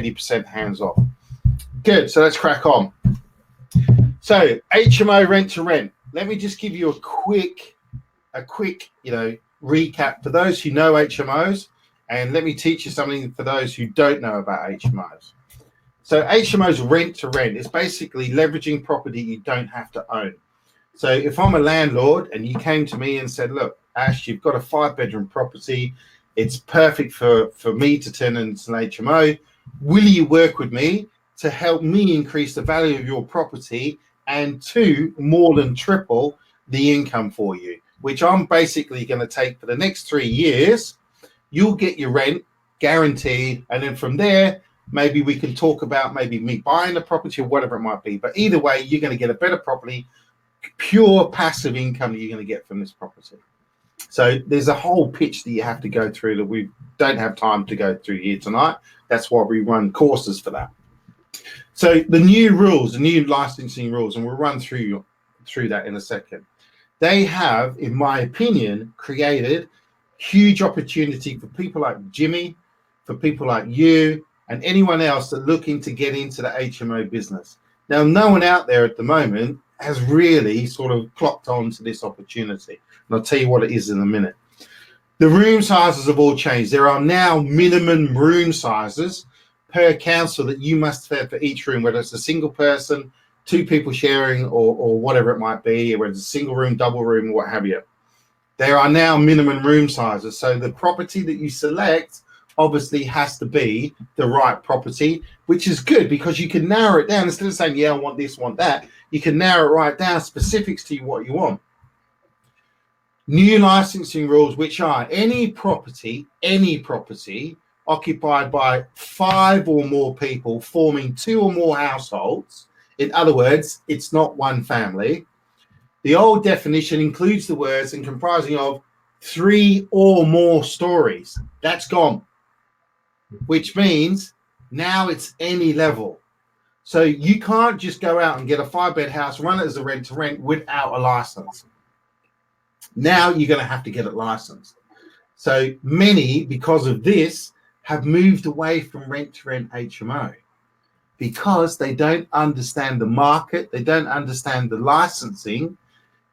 80% hands off. Good, so let's crack on. So HMO rent to rent. Let me just give you a quick, recap for those who know HMOs, and let me teach you something for those who don't know about HMOs. So HMOs rent to rent. It's basically leveraging property you don't have to own. So if I'm a landlord and you came to me and said, look, Ash, you've got a 5-bedroom property. It's perfect for me to turn into an HMO. Will you work with me to help me increase the value of your property and to more than triple the income for you, which I'm basically going to take for the next 3 years. You'll get your rent guaranteed. And then from there, maybe we can talk about maybe me buying the property or whatever it might be. But either way, you're going to get a better property, pure passive income that you're going to get from this property. So there's a whole pitch that you have to go through that we don't have time to go through here tonight. That's why we run courses for that. So the new rules, the new licensing rules, and we'll run through that in a second. They have, in my opinion, created huge opportunity for people like Jimmy, for people like you, and anyone else that are looking to get into the HMO business. Now, no one out there at the moment has really sort of clocked on to this opportunity. And I'll tell you what it is in a minute. The room sizes have all changed. There are now minimum room sizes per council that you must have for each room, whether it's a single person, 2 people sharing, or whatever it might be, whether it's a single room, double room, what have you. There are now minimum room sizes. So the property that you select obviously has to be the right property, which is good because you can narrow it down. Instead of saying, yeah, I want this, want that, you can narrow it right down, specifics to what you want. New licensing rules, which are any property occupied by 5 or more people forming 2 or more households. In other words, it's not one family. The old definition includes the words and comprising of 3 or more stories. That's gone, which means now it's any level. So you can't just go out and get a 5-bed house, run it as a rent to rent without a license. Now you're going to have to get it licensed. So many, because of this, have moved away from rent to rent HMO because they don't understand the market, they don't understand the licensing,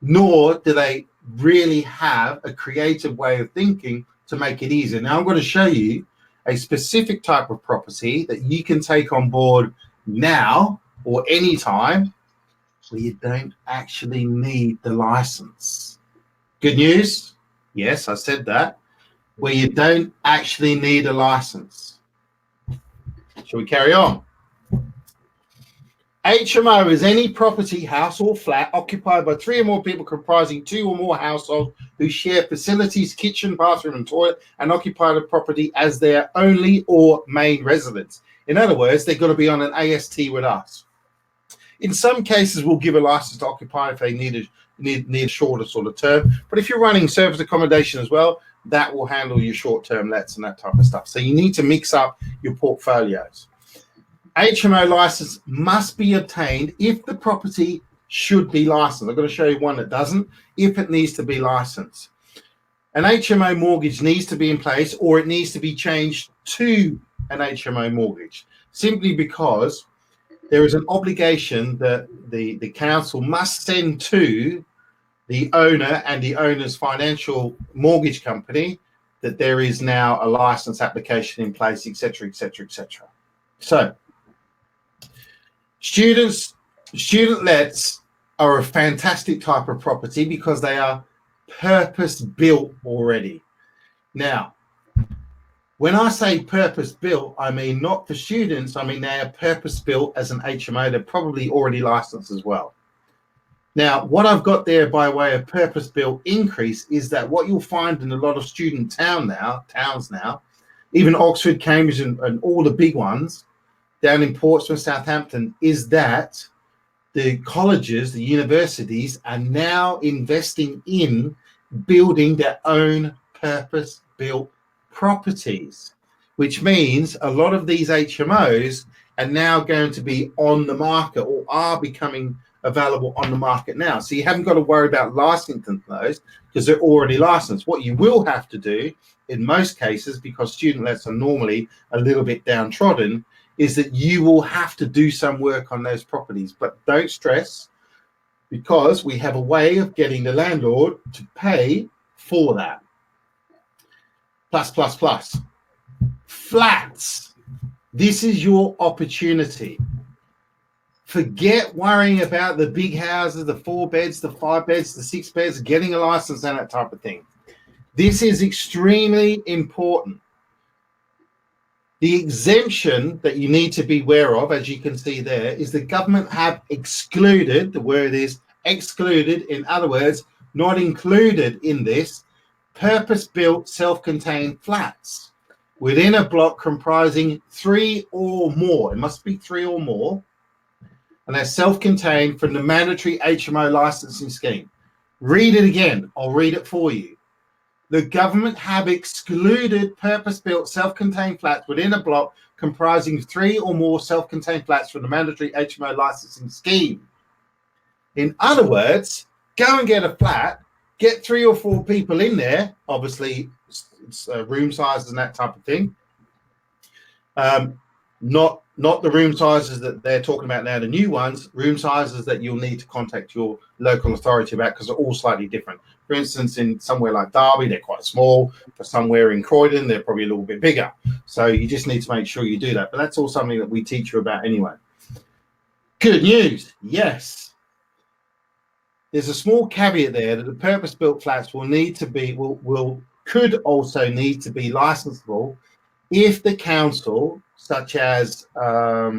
nor do they really have a creative way of thinking to make it easier. Now I'm going to show you a specific type of property that you can take on board now or anytime where you don't actually need the license. Good news? Yes, I said that. Where you don't actually need a license. Shall we carry on? HMO is any property, house or flat occupied by 3 or more people comprising 2 or more households who share facilities, kitchen, bathroom and toilet and occupy the property as their only or main residence. In other words, they've got to be on an AST with us. In some cases, we'll give a license to occupy if they need a shorter sort of term. But if you're running service accommodation as well, that will handle your short-term lets and that type of stuff. So you need to mix up your portfolios. HMO license must be obtained if the property should be licensed. I'm going to show you one that doesn't, if it needs to be licensed. An HMO mortgage needs to be in place or it needs to be changed to an HMO mortgage, simply because there is an obligation that the council must send to the owner and the owner's financial mortgage company that there is now a license application in place, etc., etc., etc. So student lets are a fantastic type of property because they are purpose built already. Now, when I say purpose built, I mean not for students, I mean they are purpose built as an HMO. They're probably already licensed as well. Now, what I've got there by way of purpose built increase is that what you'll find in a lot of student towns now, even Oxford, Cambridge and all the big ones down in Portsmouth, Southampton, is that the colleges, the universities are now investing in building their own purpose built properties, which means a lot of these HMOs are now going to be on the market or are becoming available on the market now. So you haven't got to worry about licensing those because they're already licensed. What you will have to do in most cases, because student lets are normally a little bit downtrodden, is that you will have to do some work on those properties, but don't stress, because we have a way of getting the landlord to pay for that. Plus. Flats. This is your opportunity. Forget worrying about the big houses, the 4 beds, the 5 beds, the 6 beds, getting a license and that type of thing. This is extremely important. The exemption that you need to be aware of, as you can see there, is the government have excluded, the word is excluded, in other words, not included in this, purpose-built self-contained flats within a block comprising 3 or more. It must be 3 or more. And they're self-contained from the mandatory HMO licensing scheme. Read it again. I'll read it for you. The government have excluded purpose-built self-contained flats within a block comprising 3 or more self-contained flats from the mandatory HMO licensing scheme. In other words, go and get a flat, get 3 or 4 people in there, obviously it's room sizes and that type of thing. Not the room sizes that they're talking about now, the new ones, room sizes that you'll need to contact your local authority about, because they're all slightly different. For instance, in somewhere like Derby, they're quite small. For somewhere in Croydon, they're probably a little bit bigger. So you just need to make sure you do that. But that's all something that we teach you about anyway. Good news. Yes. There's a small caveat there that the purpose-built flats will need to be, could also need to be licensable if the council, such as,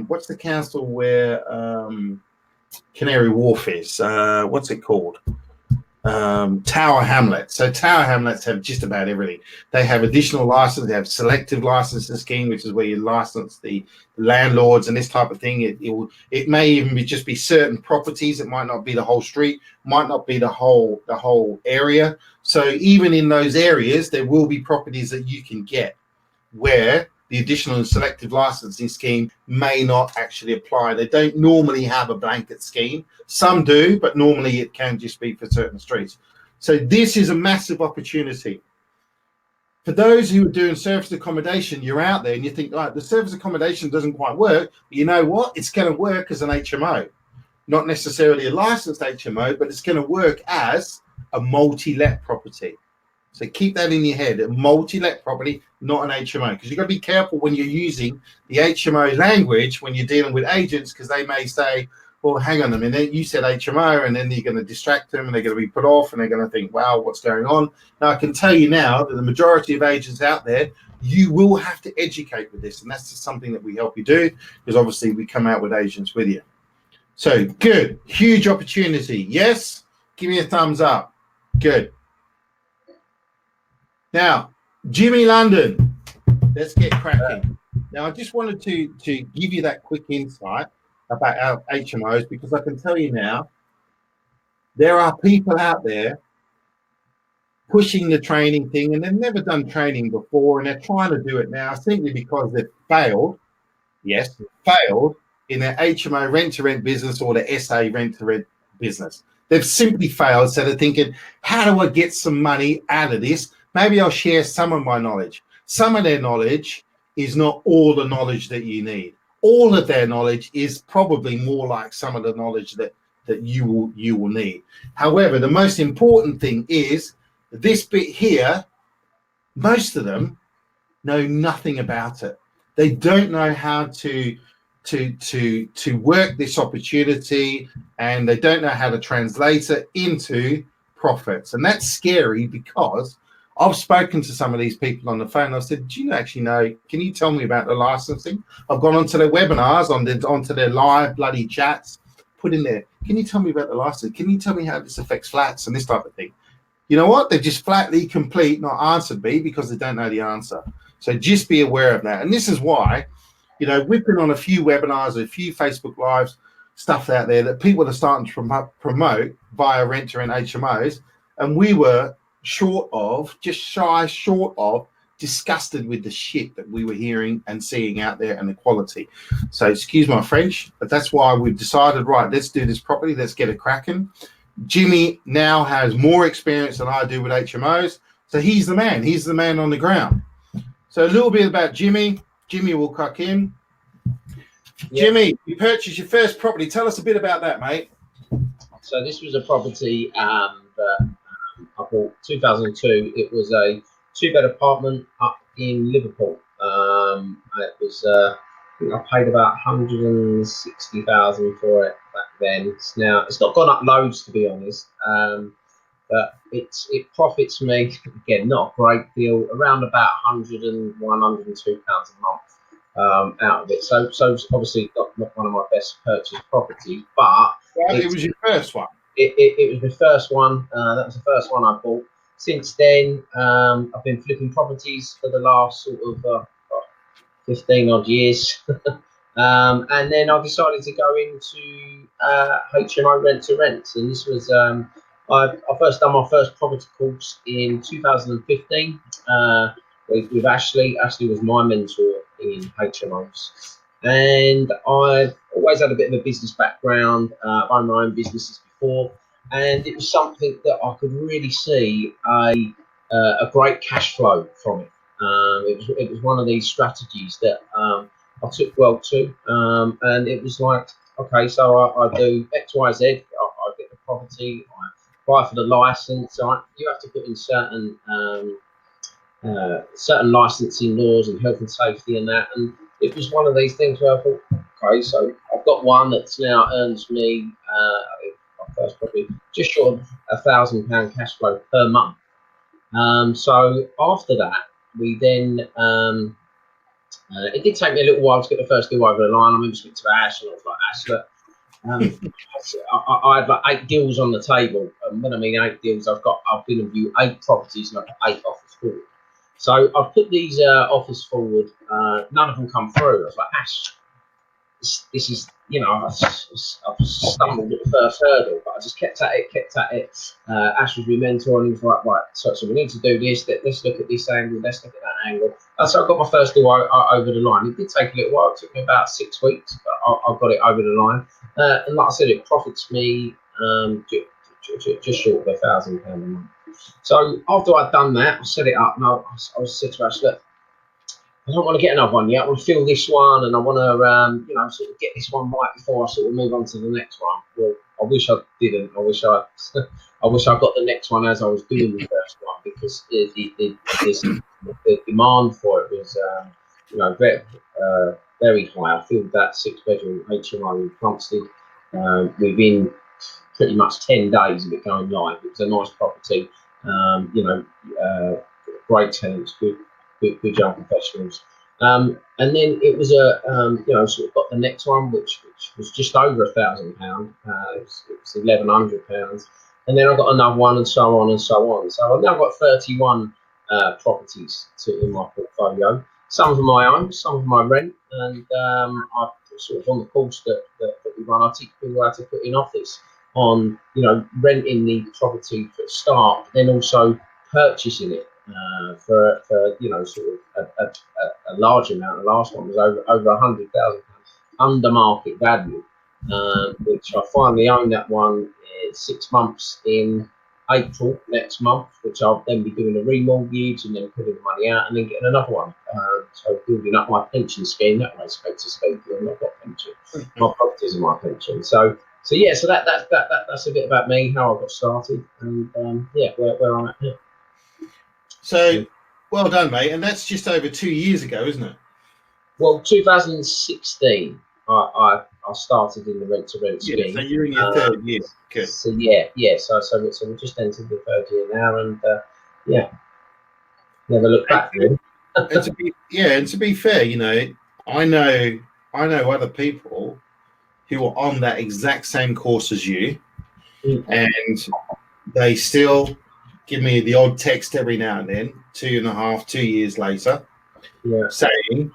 what's the council where Canary Wharf is? What's it called? Tower Hamlets. So Tower Hamlets have just about everything. They have additional license. They have selective licensing scheme, which is where you license the landlords and this type of thing. It may even just be certain properties. It might not be the whole street, might not be the whole area. So even in those areas, there will be properties that you can get where the additional and selective licensing scheme may not actually apply. They don't normally have a blanket scheme. Some do, but normally it can just be for certain streets. So this is a massive opportunity. For those who are doing service accommodation, you're out there and you think, right, the service accommodation doesn't quite work. But you know what? It's going to work as an HMO. Not necessarily a licensed HMO, but it's going to work as a multi-let property. So keep that in your head, a multi-let property, not an HMO, because you've got to be careful when you're using the HMO language when you're dealing with agents, because they may say, well, hang on a minute, you said HMO, and then you're going to distract them and they're going to be put off and they're going to think, wow, what's going on? Now, I can tell you now that the majority of agents out there, you will have to educate with this, and that's just something that we help you do, because obviously we come out with agents with you. So good, huge opportunity. Yes, give me a thumbs up. Good. Now, Jimmy London, let's get cracking. Now, I just wanted to give you that quick insight about our HMOs, because I can tell you now, there are people out there pushing the training thing, and they've never done training before, and they're trying to do it now simply because they've failed, yes, failed in their HMO rent-to-rent business or the SA rent-to-rent business. They've simply failed, so they're thinking, how do I get some money out of this? Maybe I'll share some of my knowledge. Some of their knowledge is not all the knowledge that you need. All of their knowledge is probably more like some of the knowledge that you will need. However, the most important thing is this bit here, most of them know nothing about it. They don't know how to work this opportunity, and they don't know how to translate it into profits. And that's scary, because I've spoken to some of these people on the phone. I said, do you actually know, can you tell me about the licensing? I've gone onto their webinars, onto their live bloody chats, put in there, can you tell me about the license? Can you tell me how this affects flats and this type of thing? You know what? They've just flatly not answered me, because they don't know the answer. So just be aware of that. And this is why, you know, we've been on a few webinars, a few Facebook Lives, stuff out there that people are starting to promote via rent-to-rent HMOs. And we were short of disgusted with the shit that we were hearing and seeing out there and the quality. So excuse my French, but that's why we've decided, right, let's do this properly. Let's get it cracking. Jimmy now has more experience than I do with HMOs. So he's the man. He's the man on the ground. So a little bit about Jimmy. Jimmy will crack in. Yeah. Jimmy, you purchased your first property. Tell us a bit about that, mate. So this was a property that I bought 2002. It was a 2-bed apartment up in Liverpool. It was I think I paid about 160,000 for it back then. It's not gone up loads, to be honest, but it profits me, again, not a great deal, around about 101, 102 pounds a month out of it. So obviously not one of my best purchase properties, but Well, it was your first one. it was my first one. That was the first one I bought. Since then, I've been flipping properties for the last sort of 15 odd years. And then I decided to go into HMO rent to rent. And this was, I first done my first property course in 2015 with Ashley. Ashley was my mentor in HMOs. And I've always had a bit of a business background. I've owned my own businesses before. And it was something that I could really see a great cash flow from it. It was one of these strategies that I took well to, and it was like, okay, so I do X, Y, Z. I get the property, I apply for the license. You have to put in certain licensing laws and health and safety and that. And it was one of these things where I thought, okay, so I've got one that's now earns me my first property just short of £1,000 cash flow per month. So after that, we then it did take me a little while to get the first deal over the line. I remember speaking to Ash, and I was like, Ash, look, I had like 8 deals on the table. And when I mean 8 deals, I've been and viewed 8 properties and I've got 8 offers forward. So I put these offers forward. None of them come through. I was like, Ash, this is, I've stumbled at the first hurdle, but I just kept at it. Ash was my mentor, and he was like, right, so we need to do this. Let's look at this angle. Let's look at that angle. And so I got my first deal over the line. It did take a little while. It took me about 6 weeks, but I got it over the line. And like I said, it profits me just short of £1,000 a month. So after I'd done that, I set it up, and I said to Ash, look, I don't want to get another one yet. I want to fill this one, and I want to, sort of get this one right before I sort of move on to the next one. Well, I wish I didn't. I wish I got the next one as I was doing the first one, because the demand for it was, very high. I filled that 6-bedroom HMO in Plumstead within pretty much 10 days of it going live. It was a nice property, great tenants, good young professionals. And then it was sort of got the next one, which was just over £1,000. It was £1,100, and then I got another one, and so on and so on. So I've now got 31 properties in my portfolio. Some of them I own, some of them I rent, and I sort of on the course that we run, I teach people how to put in office on renting the property for a start, then also purchasing it. For sort of a large amount. The last one was over £100,000 under market value, which I finally own that one 6 months in April next month, which I'll then be doing a remortgage and then putting the money out and then getting another one. So building up my pension scheme that way, so to speak. I've not got pension. My properties are my pension. So that's a bit about me, how I got started, and where I'm at now. So, well done, mate. And that's just over 2 years ago, isn't it? Well, 2016, I started in the rent-to-rent scheme. Yeah, so you're in your 3rd year. Good. So yeah. So we just entered the 3rd year now, and never looked back really. And to be fair, I know other people who are on that exact same course as you, and they still give me the odd text every now and then, 2 years later, saying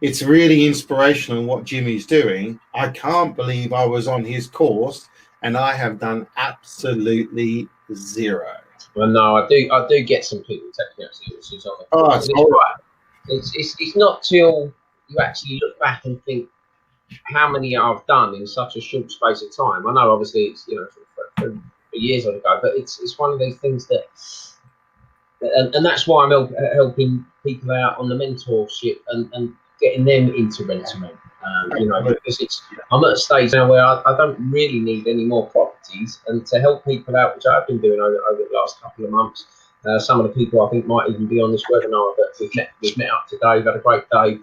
it's really inspirational what Jimmy's doing. I can't believe I was on his course and I have done absolutely zero. Well, no, I do get some people taking out seriously on the course. It's not till you actually look back and think how many I've done in such a short space of time. I know obviously it's for years ago, but it's one of those things that, and that's why I'm helping people out on the mentorship and getting them into rent-to-rent. You know, because I'm at a stage now where I don't really need any more properties, and to help people out, which I've been doing over the last couple of months. Some of the people I think might even be on this webinar that we've met up today. We've had a great day.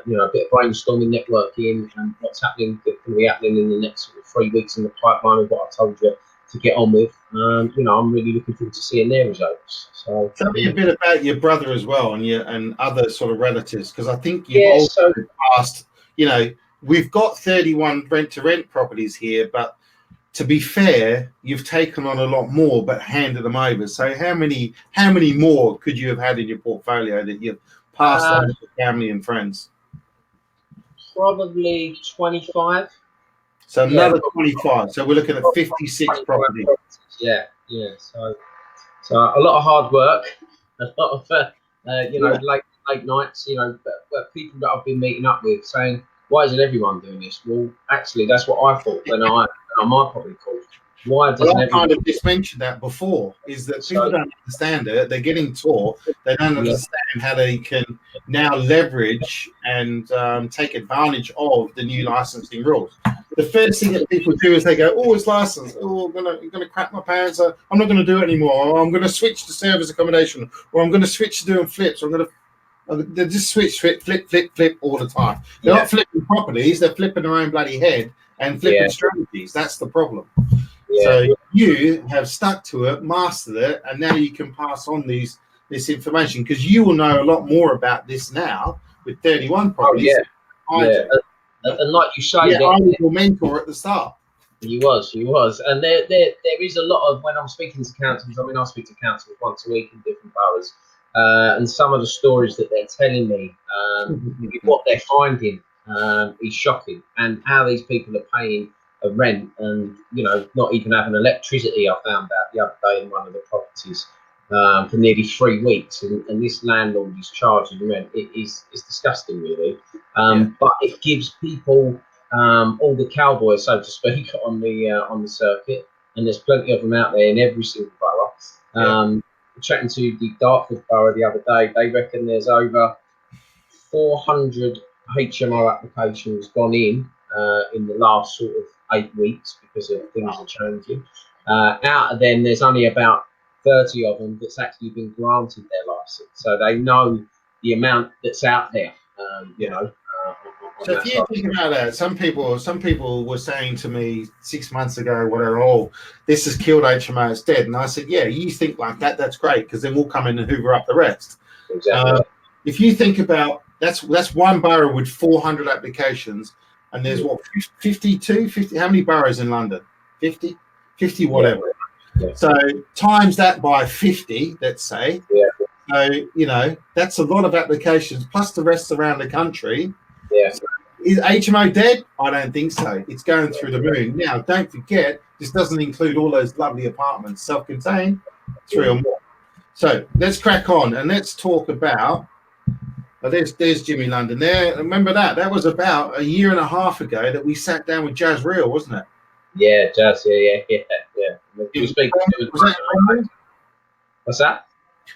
You know, a bit of brainstorming, networking, and what's happening, going to be happening in the next sort of 3 weeks in the pipeline of what I told you to get on with. You know, I'm really looking forward to seeing their results. So tell me a bit about your brother as well, and other sort of relatives, because I think you've yeah, also passed. You know, we've got 31 rent-to-rent properties here, but to be fair, you've taken on a lot more, but handed them over. So how many more could you have had in your portfolio that you've passed on to family and friends? probably 25. So Yeah, another 25. So we're looking at 56 properties. Yeah. So a lot of hard work, a lot of you know, late nights. You know, but people that I've been meeting up with saying, "Why isn't everyone doing this?" Well, actually, that's what I thought when I my property called. Why doesn't Well, I everyone? kind of just mentioned that before, is that people So don't understand it. They're getting taught. They don't understand how they can now leverage and take advantage of the new licensing rules. The first thing that people do is they go, "Oh, it's licensed. Oh, I'm gonna crap my pants. I'm not going to do it anymore. Or I'm going to switch to service accommodation, or I'm going to switch to doing flips. Or I'm going to." They just switch, flip all the time. They're not flipping properties. They're flipping their own bloody head and flipping strategies. That's the problem. So you have stuck to it, mastered it, and now you can pass on this information, because you will know a lot more about this now with 31 properties. And like you say, I was your mentor at the start. He was, and there is a lot of, when I'm speaking to councils. I mean, I speak to councils once a week in different boroughs, and some of the stories that they're telling me, what they're finding, is shocking, and how these people are paying a rent, and you know, not even having electricity. I found out the other day in one of the properties, for nearly 3 weeks, and this landlord is charging rent. It is disgusting, really. But it gives people, all the cowboys, so to speak, on the circuit, and there's plenty of them out there in every single borough. Chatting to the Dartford borough the other day, they reckon there's over 400 HMO applications gone in the last sort of 8 weeks, because of things are changing. Out of them, there's only about 30 of them that's actually been granted their license, so they know the amount that's out there. You know. So if you think about that, some people were saying to me 6 months ago, whatever, "Oh, this has killed HMO, it's dead." And I said, "Yeah, you think like that, that's great, because then we'll come in and hoover up the rest." Exactly. If you think about that's one borough with 400 applications, and there's what, 52, 50? How many boroughs in London? 50, whatever. So times that by 50, let's say. So you know, that's a lot of applications plus the rest around the country. So is HMO dead? I don't think so. It's going through the moon. Now, don't forget, this doesn't include all those lovely apartments, self-contained, 3 or more. So let's crack on and let's talk about. There's Jimmy London there. Remember that? That was about a year and a half ago that we sat down with Jazz Real, wasn't it? Yeah, Jazz. Yeah. You speak to What's that?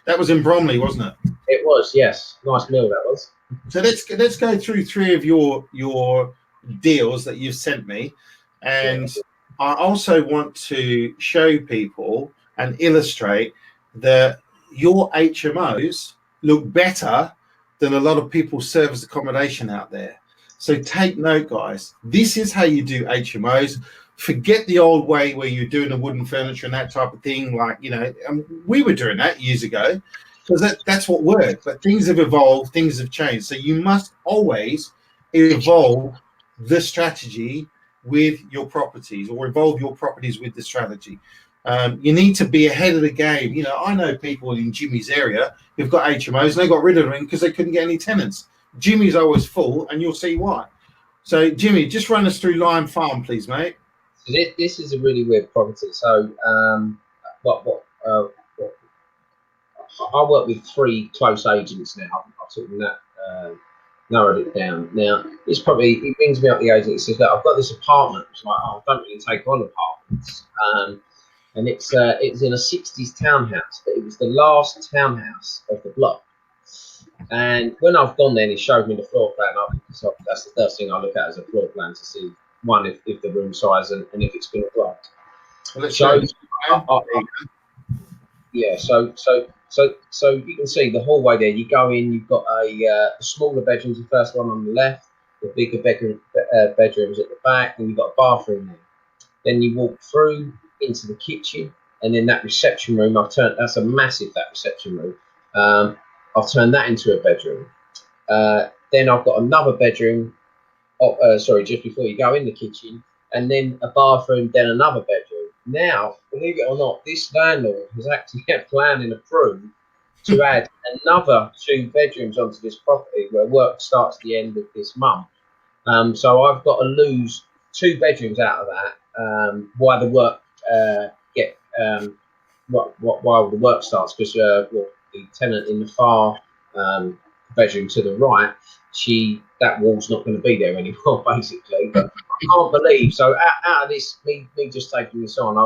That was in Bromley, wasn't it? It was, yes. Nice meal that was. So let's go through 3 of your deals that you've sent me, and I also want to show people and illustrate that your HMOs look better than a lot of people's service accommodation out there. So take note, guys. This is how you do HMOs. Forget the old way where you're doing the wooden furniture and that type of thing. Like, you know, we were doing that years ago, because that's what worked. But things have evolved, things have changed. So you must always evolve the strategy with your properties, or evolve your properties with the strategy. You need to be ahead of the game. You know, I know people in Jimmy's area who've got HMOs and they got rid of them because they couldn't get any tenants. Jimmy's always full, and you'll see why. So, Jimmy, just run us through Lime Farm, please, mate. So this is a really weird property. So, I work with 3 close agents now. I've sort of narrowed it down. Now, he rings me up, the agent. He says, "Look, I've got this apartment." It's like, "Oh, I don't really take on apartments." And it's in a 60s townhouse, but it was the last townhouse of the block. And when I've gone there and he showed me the floor plan, so that's the first thing I look at as a floor plan to see, one, if the room size and if it's going to work. Well, let's So, go. yeah, so you can see the hallway there. You go in, you've got a smaller bedrooms, the first one on the left, the bigger bedrooms at the back, and you've got a bathroom there. Then you walk through into the kitchen, and then that reception room, that's a massive, that reception room. I've turned that into a bedroom. Then I've got another bedroom, just before you go in the kitchen, and then a bathroom, then another bedroom. Now, believe it or not, this landlord has actually had planning approved to add another 2 bedrooms onto this property where work starts at the end of this month. So I've got to lose 2 bedrooms out of that while the work while the work starts, because the tenant in the far bedroom to the right, that wall's not going to be there anymore, basically. But I can't believe, so out of this, me just taking this on,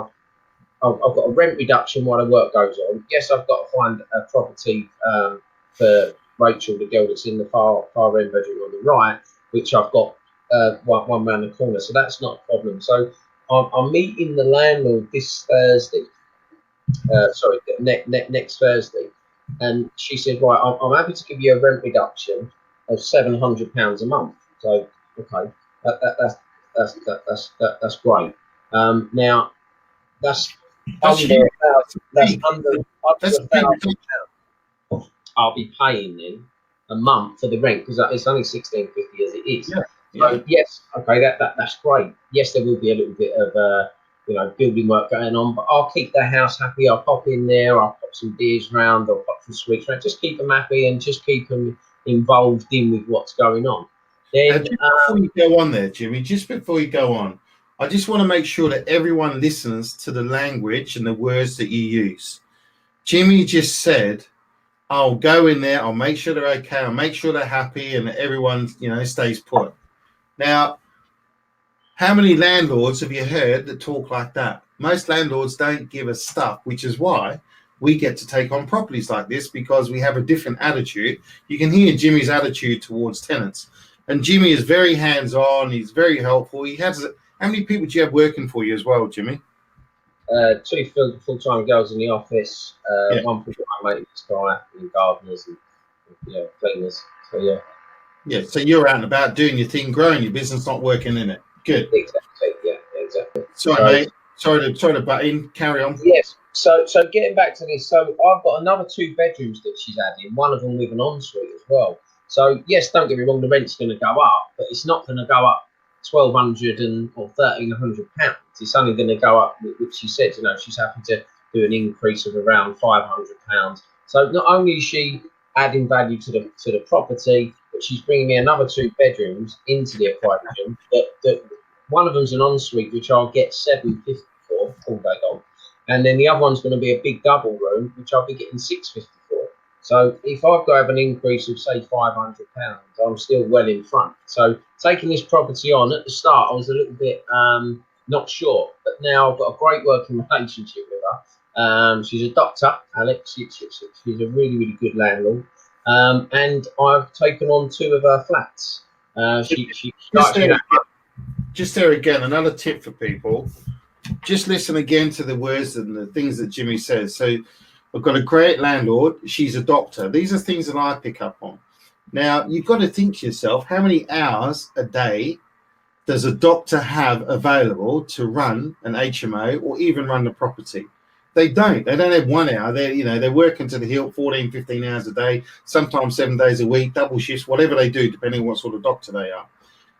I've got a rent reduction while the work goes on. Yes, I've got to find a property for Rachel, the girl that's in the far end bedroom on the right, which I've got one round the corner, so that's not a problem. So I'm meeting the landlord this Thursday. Next Thursday, and she said, right, I'm happy to give you a rent reduction of £700 a month. So okay, that's great. Now that's under £1,000 I'll be paying then a month for the rent, because it's only £16.50 as it is. Yeah. So yes, okay, that's great. Yes, there will be a little bit of building work going on, but I'll keep the house happy. I'll pop in there, I'll pop some beers round, I'll pop some sweets round, just keep them happy and just keep them involved in with what's going on. Then before you go on there, Jimmy, just before you go on, I just want to make sure that everyone listens to the language and the words that you use. Jimmy just said, I'll go in there, I'll make sure they're okay, I'll make sure they're happy, and that everyone, stays put. Now, how many landlords have you heard that talk like that? Most landlords don't give a stuff, which is why we get to take on properties like this, because we have a different attitude. You can hear Jimmy's attitude towards tenants. And Jimmy is very hands-on, he's very helpful. How many people do you have working for you as well, Jimmy? 2 full-time girls in the office, 1 full-time maintenance guy, and gardeners and cleaners. So yeah. Yeah, so you're out and about doing your thing, growing your business, not working in it. Good. Exactly. Yeah, exactly. Sorry, mate. Sorry to butt in. Carry on. Yes. So getting back to this, so I've got another 2 bedrooms that she's adding, one of them with an ensuite as well. So yes, don't get me wrong, the rent's going to go up, but it's not going to go up £1,200 or £1,300. It's only going to go up, which she said, she's happy to do an increase of around £500. So not only is she adding value to the property, but she's bringing me another 2 bedrooms into the equation. That one of them's an ensuite, which I'll get £750 for all day long, and then the other one's going to be a big double room, which I'll be getting £650 for. So if I've got to have an increase of say £500, I'm still well in front. So taking this property on, at the start, I was a little bit not sure, but now I've got a great working relationship with her. She's a doctor, Alex. She's a really, really good landlord. And I've taken on 2 of her flats. Just there again, another tip for people. Just listen again to the words and the things that Jimmy says. So I've got a great landlord. She's a doctor. These are things that I pick up on. Now, you've got to think to yourself, how many hours a day does a doctor have available to run an HMO or even run the property? They don't. They don't have 1 hour. They're working to the hilt 14, 15 hours a day, sometimes 7 days a week, double shifts, whatever they do, depending on what sort of doctor they are.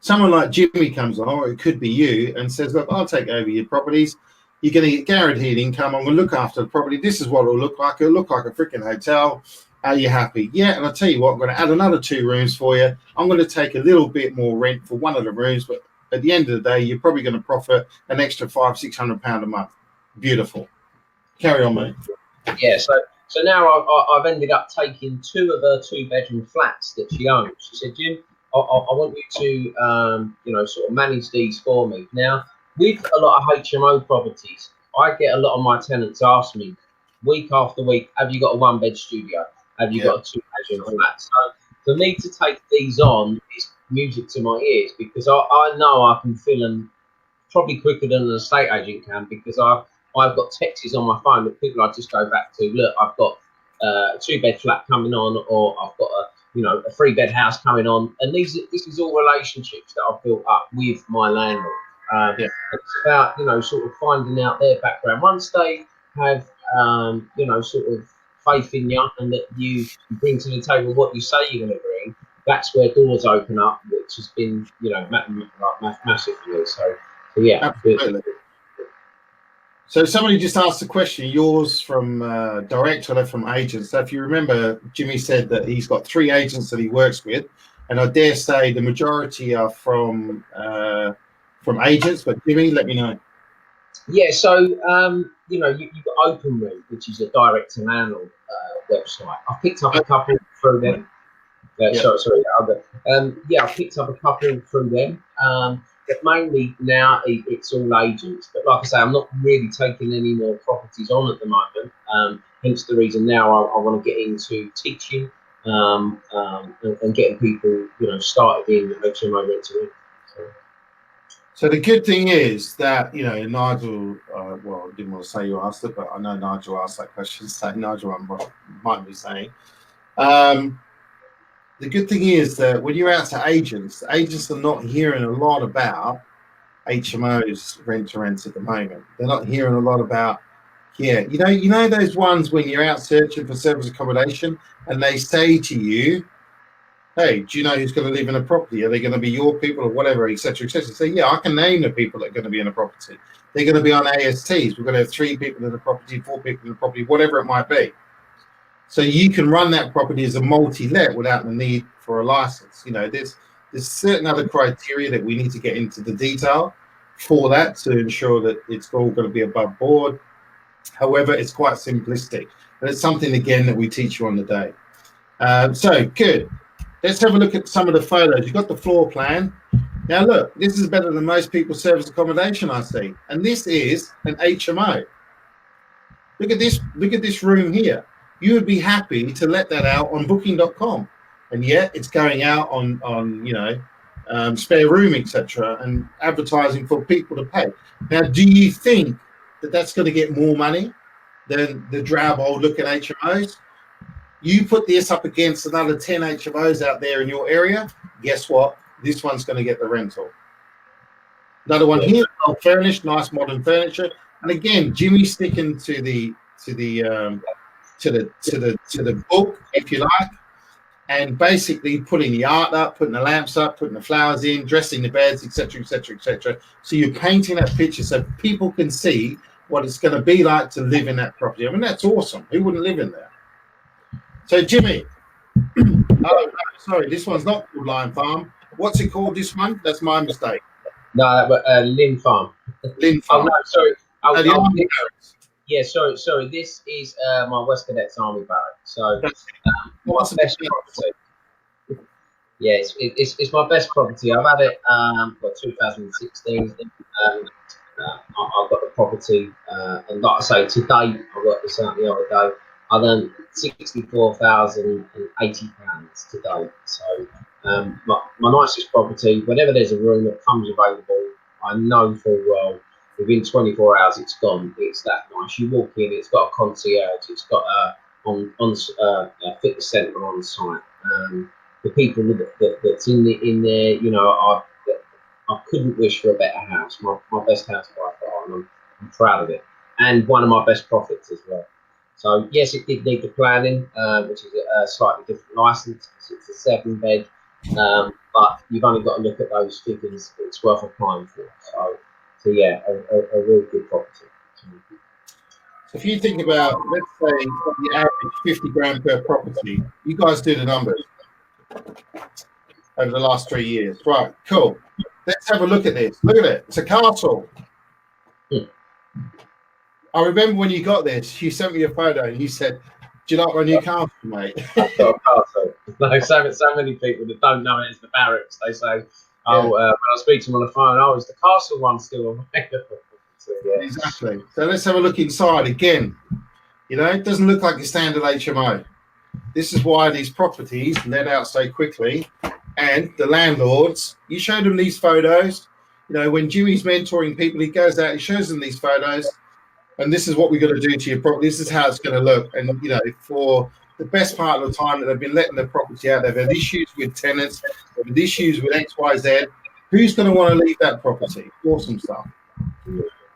Someone like Jimmy comes along, or it could be you, and says, look, I'll take over your properties. You're going to get guaranteed income. I'm going to look after the property. This is what it'll look like. It'll look like a freaking hotel. Are you happy? Yeah, and I'll tell you what, I'm going to add another 2 rooms for you. I'm going to take a little bit more rent for one of the rooms, but at the end of the day, you're probably going to profit an extra £500-600 a month. Beautiful. Carry on, mate. Yeah, so now I've ended up taking 2 of her 2-bedroom flats that she owns. She said, Jim, I want you to, sort of manage these for me. Now, with a lot of HMO properties, I get a lot of my tenants ask me week after week, have you got a 1-bed studio? Have you got a 2-bedroom flat? So for me to take these on is music to my ears, because I know I can fill them probably quicker than an estate agent can, because I've got texts on my phone that people I just go back to. Look, I've got a 2-bed flat coming on, or I've got a 3-bed house coming on, and this is all relationships that I've built up with my landlord. It's about sort of finding out their background. Once they have sort of faith in you, and that you bring to the table what you say you're going to bring, that's where doors open up, which has been massive for me. So yeah, absolutely. So somebody just asked a question, yours from direct or from agents. So if you remember, Jimmy said that he's got 3 agents that he works with, and I dare say the majority are from agents. But Jimmy, let me know. Yeah, so you've got OpenRoute, which is a direct to landlord website. I've picked up a couple through them. Sorry. I've picked up a couple through them. But mainly now it's all agents. But like I say, I'm not really taking any more properties on at the moment. Hence the reason now I want to get into teaching and getting people, started in HMO rent-to-rent. So the good thing is that, Nigel, well, I didn't want to say you asked it, but I know Nigel asked that question. So Nigel might be saying. The good thing is that when you're out to agents are not hearing a lot about HMOs rent-to-rent at the moment. They're not hearing a lot about, those ones when you're out searching for service accommodation and they say to you, hey, do you know who's going to live in a property? Are they going to be your people or whatever, etc., etc.? So yeah, I can name the people that are going to be in a property. They're going to be on ASTs. We're going to have 3 people in the property, 4 people in the property, whatever it might be. So you can run that property as a multi-let without the need for a license. There's certain other criteria that we need to get into the detail for that to ensure that it's all going to be above board. However, it's quite simplistic, and it's something again that we teach you on the day. So good. Let's have a look at some of the photos. You've got the floor plan. Now look, this is better than most people's service accommodation I see, and this is an HMO. Look at this room here. You would be happy to let that out on booking.com, and yet it's going out on spare room, etc., and advertising for people to pay. Now, do you think that that's going to get more money than the drab old looking HMOs? You put this up against another 10 HMOs out there in your area, guess what? This one's going to get the rental. Another one here, well furnished, nice modern furniture, and again, Jimmy's sticking to the book, if you like, and basically putting the art up, putting the lamps up, putting the flowers in, dressing the beds, etc., etc., etc. So you're painting that picture so people can see what it's going to be like to live in that property. I mean, that's awesome. Who wouldn't live in there? So Jimmy, oh, sorry, this one's not called Lion Farm. What's it called, this one? That's my mistake. No, but Lynn Farm. Lynn Farm. Oh, no, sorry. Yeah, sorry. This is my West Cadets Army barrack. So my best property. Yeah, it's my best property. I've had it for 2016. I've got the property, and like I say, today I worked this out the other day. I earned £64,080 today. So my nicest property. Whenever there's a room that comes available, I know full well within 24 hours it's gone. It's that nice. You walk in, it's got a concierge, it's got a fitness centre on site. The people that's in there, I couldn't wish for a better house. My best house by far, and I'm proud of it. And one of my best profits as well. So yes, it did need the planning, which is a slightly different license. It's a 7-bed, but you've only got to look at those figures. It's worth applying for. So yeah, a real good property. So if you think about, let's say, the average 50 grand per property, you guys do the numbers over the last 3 years. Right, cool. Let's have a look at this. Look at it. It's a castle. I remember when you got this, you sent me a photo and you said, do you like my new castle, mate? I've got a castle. No, so many people that don't know it as the barracks, they say, when I speak to them on the phone, is the castle one still available? So, yeah. Exactly. So let's have a look inside again. It doesn't look like a standard HMO. This is why these properties let out so quickly. And the landlords, you show them these photos. You know, when Jimmy's mentoring people, he goes out, he shows them these photos, and this is what we're going to do to your property. This is how it's going to look. And, you know, for the best part of the time that they've been letting the property out, they've had issues with tenants, they've had issues with X, Y, Z. Who's going to want to leave that property? Awesome stuff.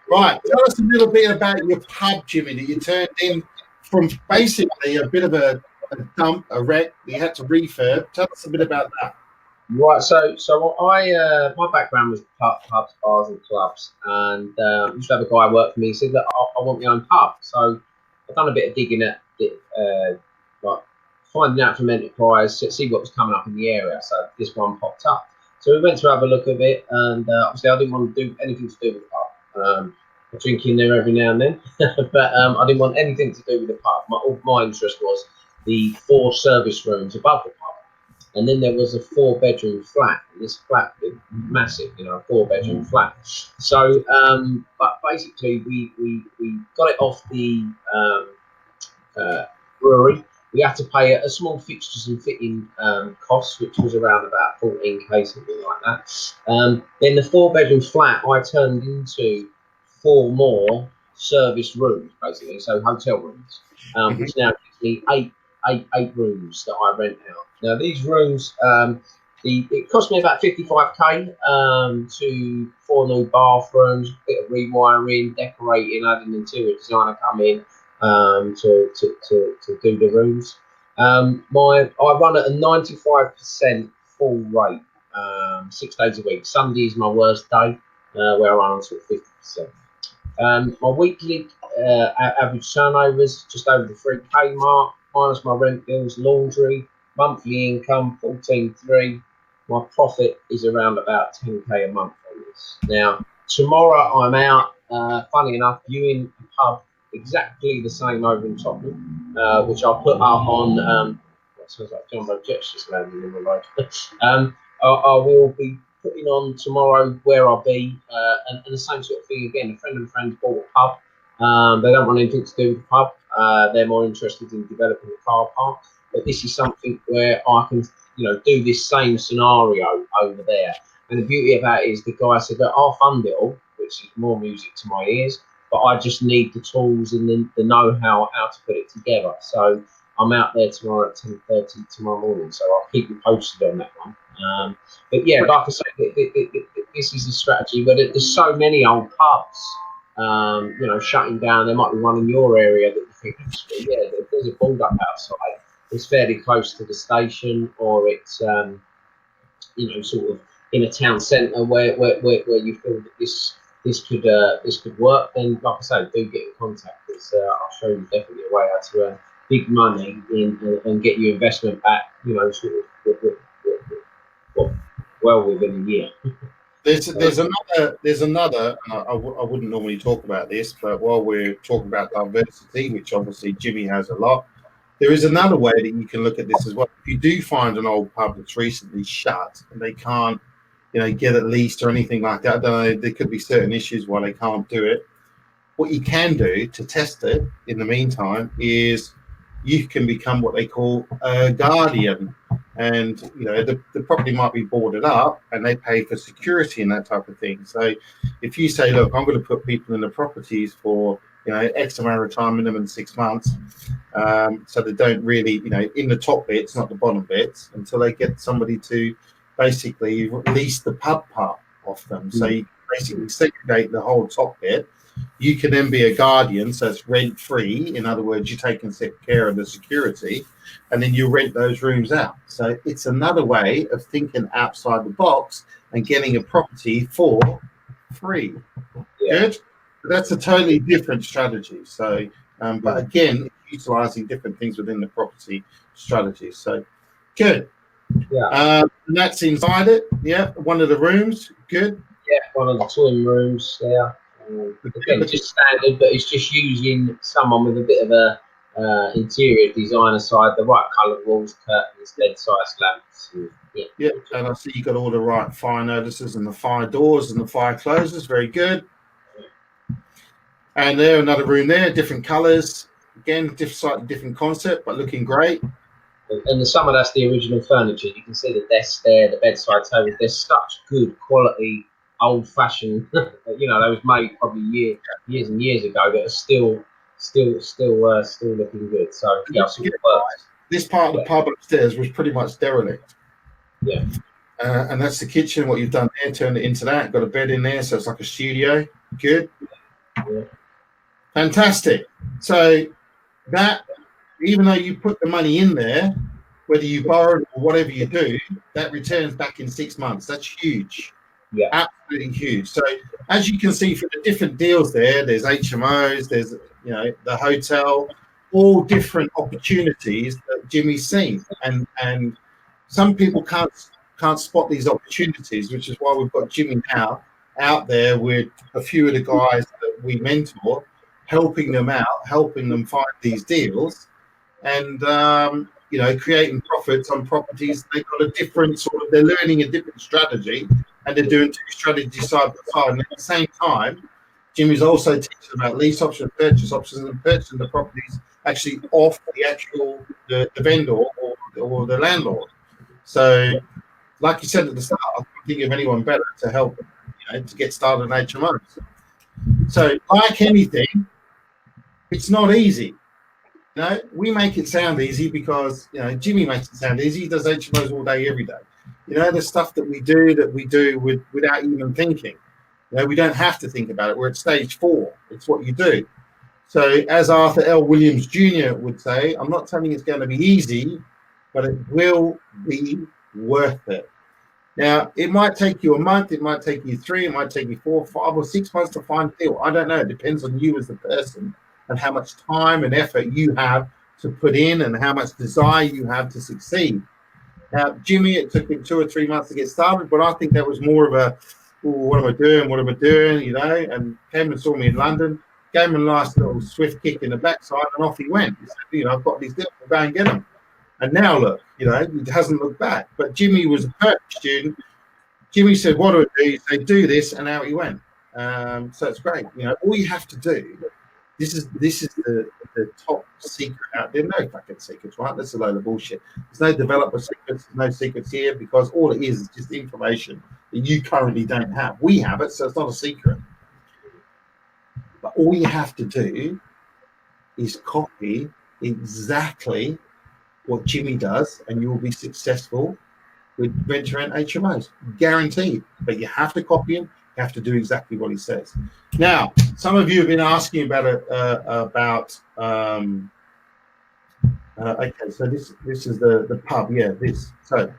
Right. Tell us a little bit about your pub, Jimmy, that you turned in from basically a bit of a dump, a wreck that you had to refurb. Tell us a bit about that. Right, so I my background was pubs, bars, and clubs, and used to have a guy work for me. He said, "Look, I want my own pub." So I've done a bit of digging at it, like finding out from enterprise, see what was coming up in the area. So this one popped up. So we went to have a look at it, and obviously I didn't want to do anything to do with the pub. I drink in there every now and then, but I didn't want anything to do with the pub. My interest was the 4 service rooms above the pub. And then there was a 4-bedroom flat. And this flat was massive, you know, a 4-bedroom flat. So, but basically, we got it off the brewery. We had to pay a small fixtures and fitting costs, which was around about 14k, something like that. Then the 4-bedroom flat I turned into 4 more service rooms, basically, so hotel rooms, which now gives me eight rooms that I rent out. Now these rooms, it cost me about 55k to 4 new bathrooms, a bit of rewiring, decorating, had an interior designer come in to do the rooms. I run at a 95% full rate, 6 days a week. Sunday is my worst day, where I run on sort of 50%. My weekly average turnover is just over the 3k mark, minus my rent bills, laundry, monthly income 14.3. My profit is around about 10k a month on this. Now tomorrow I'm out, funny enough, viewing a pub exactly the same over in Tottenham, which I'll put up on. That sounds like John Jets just landing in the road. I will be putting on tomorrow where I'll be, and the same sort of thing again. A friend of a friend bought a pub. They don't want anything to do with the pub. They're more interested in developing a car park. But this is something where I can, you know, do this same scenario over there. And the beauty about it is the guy said that I'll fund it all, which is more music to my ears. But I just need the tools and the know-how how to put it together. So I'm out there tomorrow at 10:30 tomorrow morning. So I'll keep you posted on that one. But yeah, like I say, this is a strategy where there's so many old pubs, you know, shutting down. There might be one in your area that you think, actually, yeah, there's a build up outside. It's fairly close to the station, or it's, you know, sort of in a town centre where you feel that this could work. Then, like I say, do get in contact, because I'll show you definitely a way how to earn big money and get your investment back. You know, sort of well within a year. There's another. And I wouldn't normally talk about this, but while we're talking about diversity, which obviously Jimmy has a lot, there is another way that you can look at this as well. If you do find an old pub that's recently shut and they can't, you know, get it leased or anything like that, I don't know, there could be certain issues why they can't do it. What you can do to test it in the meantime is you can become what they call a guardian. And, you know, the property might be boarded up and they pay for security and that type of thing. So if you say, look, I'm going to put people in the properties for, you know, X amount of time, minimum 6 months, so they don't really, you know, in the top bits, not the bottom bits, until they get somebody to basically lease the pub part off them. So you basically segregate the whole top bit. You can then be a guardian, so it's rent free. In other words, you're taking care of the security, and then you rent those rooms out. So it's another way of thinking outside the box and getting a property for free. Yeah. Good. That's a totally different strategy. So, but again, utilizing different things within the property strategy. So, good. Yeah. And that's inside it. Yeah. One of the rooms. Good. Yeah. One of the twin rooms there. Again, just standard, but it's just using someone with a bit of a interior designer side, the right coloured walls, curtains, dead size lamps. Yeah, and I see you got all the right fire notices and the fire doors and the fire closers. Very good. And there, another room there, different colours. Again, slightly different concept, but looking great. And some of that's the original furniture. You can see the desk there, the bedside tables. They're such good quality, old-fashioned. You know, they was made probably years and years ago, that are still looking good. So yeah, sort of works. This part of the pub upstairs was pretty much derelict. Yeah. And that's the kitchen. What you've done there, turned it into that. Got a bed in there, so it's like a studio. Good. Yeah. Fantastic. So that, even though you put the money in there, whether you borrow it or whatever you do, that returns back in 6 months. That's huge. Yeah. Absolutely huge. So as you can see from the different deals there's HMOs, there's the hotel, all different opportunities that Jimmy's seen. And some people can't spot these opportunities, which is why we've got Jimmy now out there with a few of the guys that we mentor, helping them out, helping them find these deals, and creating profits on properties. They've got a different they're learning a different strategy, and they're doing two strategies side by side. And at the same time, Jimmy's also teaching about lease options, purchase options, and purchasing the properties actually off the vendor or the landlord. So, like you said at the start, I can't think of anyone better to help to get started in HMOs. So, like anything, it's not easy. We make it sound easy because Jimmy makes it sound easy. He does HMOs all day, every day. The stuff that we do without even thinking. We don't have to think about it. We're at stage 4. It's what you do. So, as Arthur L. Williams Jr. would say, I'm not telling you it's going to be easy, but it will be worth it. Now, it might take you a month, it might take you 3, it might take you 4, 5, or 6 months to find a deal. I don't know. It depends on you as the person and how much time and effort you have to put in and how much desire you have to succeed. Now, Jimmy, it took him 2 or 3 months to get started, but I think that was more of a, what am I doing? What am I doing? And came and saw me in London, gave him a nice little swift kick in the backside, and off he went. He said, I've got these deals, I'll go and get them. And now look, he hasn't looked back. But Jimmy was a perfect student. Jimmy said, what do I do? He said, do this, and out he went. So it's great. All you have to do, this is the top secret out there. No fucking secrets, right? That's a load of bullshit. There's no developer secrets, no secrets here, because all it is just information that you currently don't have. We have it, so it's not a secret. But all you have to do is copy exactly what Jimmy does, and you will be successful with rent-to-rent HMOs, guaranteed. But you have to copy him. You have to do exactly what he says. Now, some of you have been asking about okay, so this is the pub. Yeah, this. So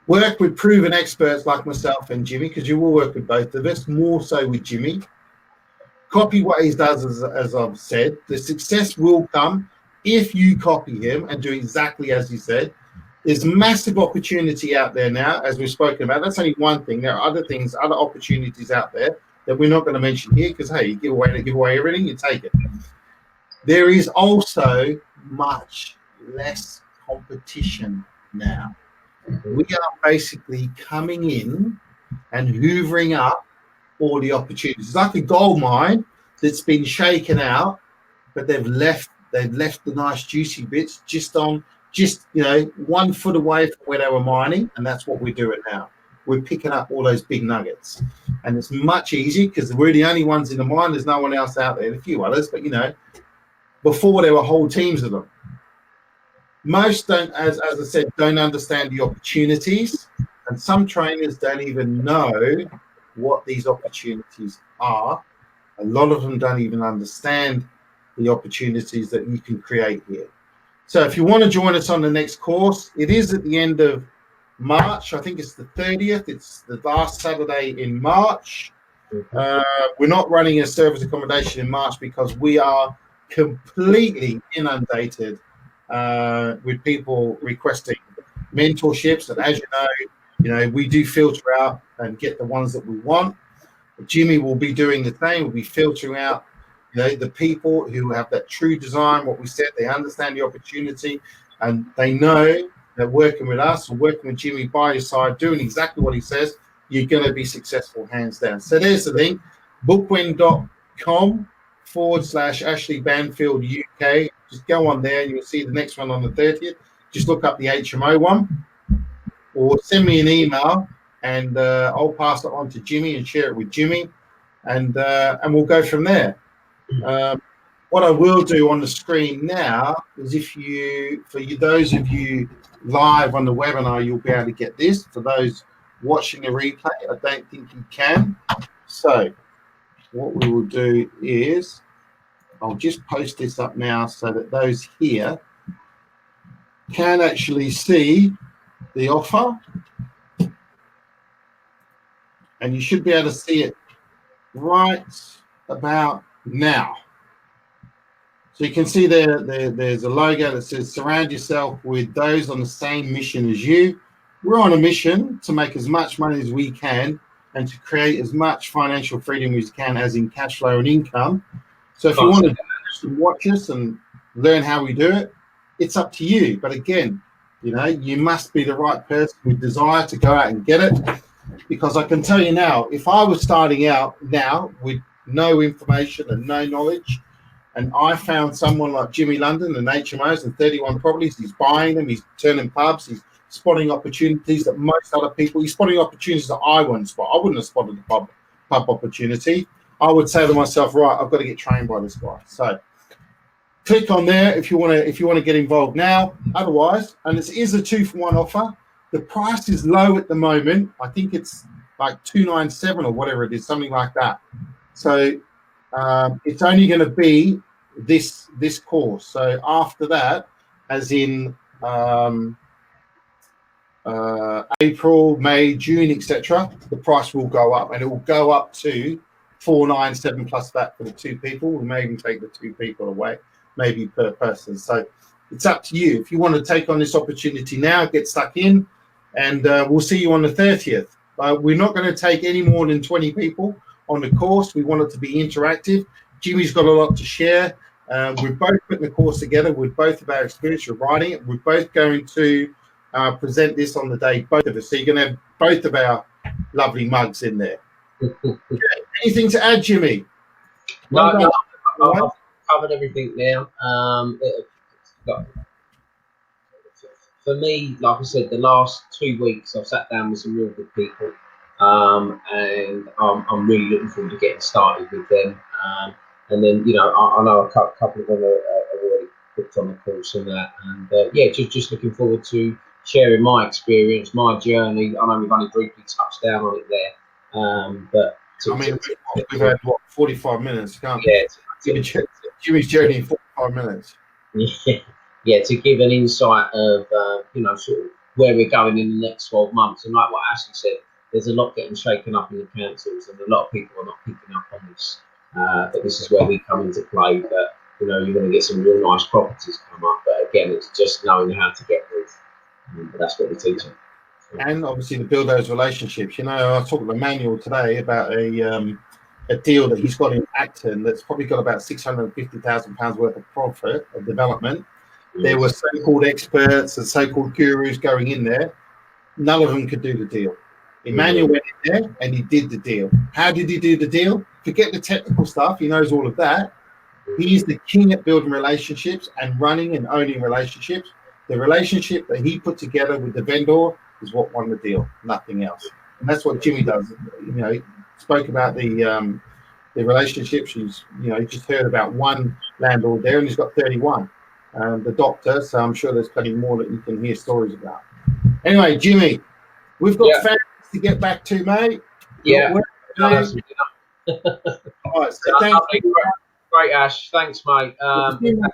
work with proven experts like myself and Jimmy, because you will work with both of us, more so with Jimmy. Copy what he does, as I've said. The success will come if you copy him and do exactly as he said. There's massive opportunity out there now, as we've spoken about. That's only one thing. There are other things, other opportunities out there that we're not going to mention here because, hey, you give away everything, you take it. There is also much less competition now. We are basically coming in and hoovering up all the opportunities. It's like a gold mine that's been shaken out, but they've left the nice juicy bits just 1 foot away from where they were mining, and that's what we're doing now. We're picking up all those big nuggets, and it's much easier because we're the only ones in the mine. There's no one else out there. A few others, but before there were whole teams of them. Most don't, as I said, don't understand the opportunities, and some trainers don't even know what these opportunities are. A lot of them don't even understand the opportunities that you can create here. So if you want to join us on the next course, it is at the end of March. I think it's the 30th. It's the last Saturday in March. We're not running a service accommodation in March because we are completely inundated with people requesting mentorships. And as you know, we do filter out and get the ones that we want. Jimmy will be doing the same. We'll be filtering out the people who have that true design, what we said, they understand the opportunity, and they know that working with us or working with Jimmy by your side, doing exactly what he says, you're going to be successful, hands down. So there's the link, bookwin.com/Ashley Banfield UK. just go on there and you'll see the next one on the 30th. Just look up the HMO one, or send me an email, and I'll pass it on to Jimmy and share it with Jimmy, and we'll go from there. What I will do on the screen now is, those of you live on the webinar, you'll be able to get this. For those watching the replay, I don't think you can. So what we will do is, I'll just post this up now so that those here can actually see the offer, and you should be able to see it right about now. So you can see there's a logo that says surround yourself with those on the same mission as you. We're on a mission to make as much money as we can and to create as much financial freedom as we can, as in cash flow and income. So if you want to watch us and learn how we do it, it's up to you. But again, you must be the right person with desire to go out and get it. Because I can tell you now, if I was starting out now with no information and no knowledge, and I found someone like Jimmy London and HMOs and 31 properties, he's buying them, he's turning pubs, he's spotting opportunities that most other people, he's spotting opportunities that I wouldn't spot. I wouldn't have spotted the pub opportunity. I would say to myself, right, I've got to get trained by this guy. So click on there if you want to get involved now. Otherwise, and this is a 2-for-1 offer. The price is low at the moment. I think it's like $297 or whatever it is, something like that. So it's only going to be this course. So after that, as in April, May, June, etc., the price will go up, and it will go up to $497 plus that for the 2 people. We may even take the 2 people away, maybe per person. So it's up to you. If you want to take on this opportunity now, get stuck in, and we'll see you on the 30th. We're not going to take any more than 20 people on the course. We want it to be interactive. Jimmy's got a lot to share. We're both putting the course together with both of our experience of writing it. We're both going to present this on the day, both of us. So you're going to have both of our lovely mugs in there. Okay. Anything to add, Jimmy? No, I've covered everything now. For me, like I said, the last 2 weeks I've sat down with some real good people, and I'm really looking forward to getting started with them. And then, I know a couple of them are already booked on the course and that. And just looking forward to sharing my experience, my journey. I know we've only briefly touched down on it there, but we've had 45 minutes, can't we? Yeah, Jimmy's journey in 45 minutes. Yeah, to give an insight of sort of where we're going in the next 12 months. And like what Ashley said, there's a lot getting shaken up in the councils, and a lot of people are not picking up on this. But this is where we come into play. But you're going to get some real nice properties come up. But again, it's just knowing how to get with. But that's what we're teaching. And obviously to build those relationships. I talked to Emmanuel today about a deal that he's got in Acton that's probably got about £650,000 worth of profit of development. There were so-called experts and so-called gurus going in there. None of them could do the deal. Emmanuel went in there and he did the deal. How did he do the deal? Forget the technical stuff. He knows all of that. He is the king at building relationships and running and owning relationships. The relationship that he put together with the vendor is what won the deal, nothing else. And that's what Jimmy does. He spoke about the relationships. He just heard about one landlord there, and he's got 31. The doctor, so I'm sure there's plenty more that you can hear stories about. Anyway, Jimmy, we've got families to get back to, mate. Yeah. All right, so thank you. Great, Ash. Thanks, mate.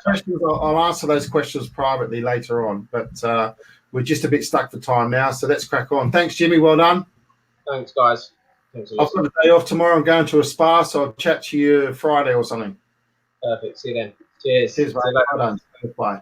Questions, I'll answer those questions privately later on, but we're just a bit stuck for time now, so let's crack on. Thanks, Jimmy. Well done. Thanks, guys. Thanks I've got a day off tomorrow. I'm going to a spa, so I'll chat to you Friday or something. Perfect. See you then. Cheers. Cheers, mate. Well done. Bye.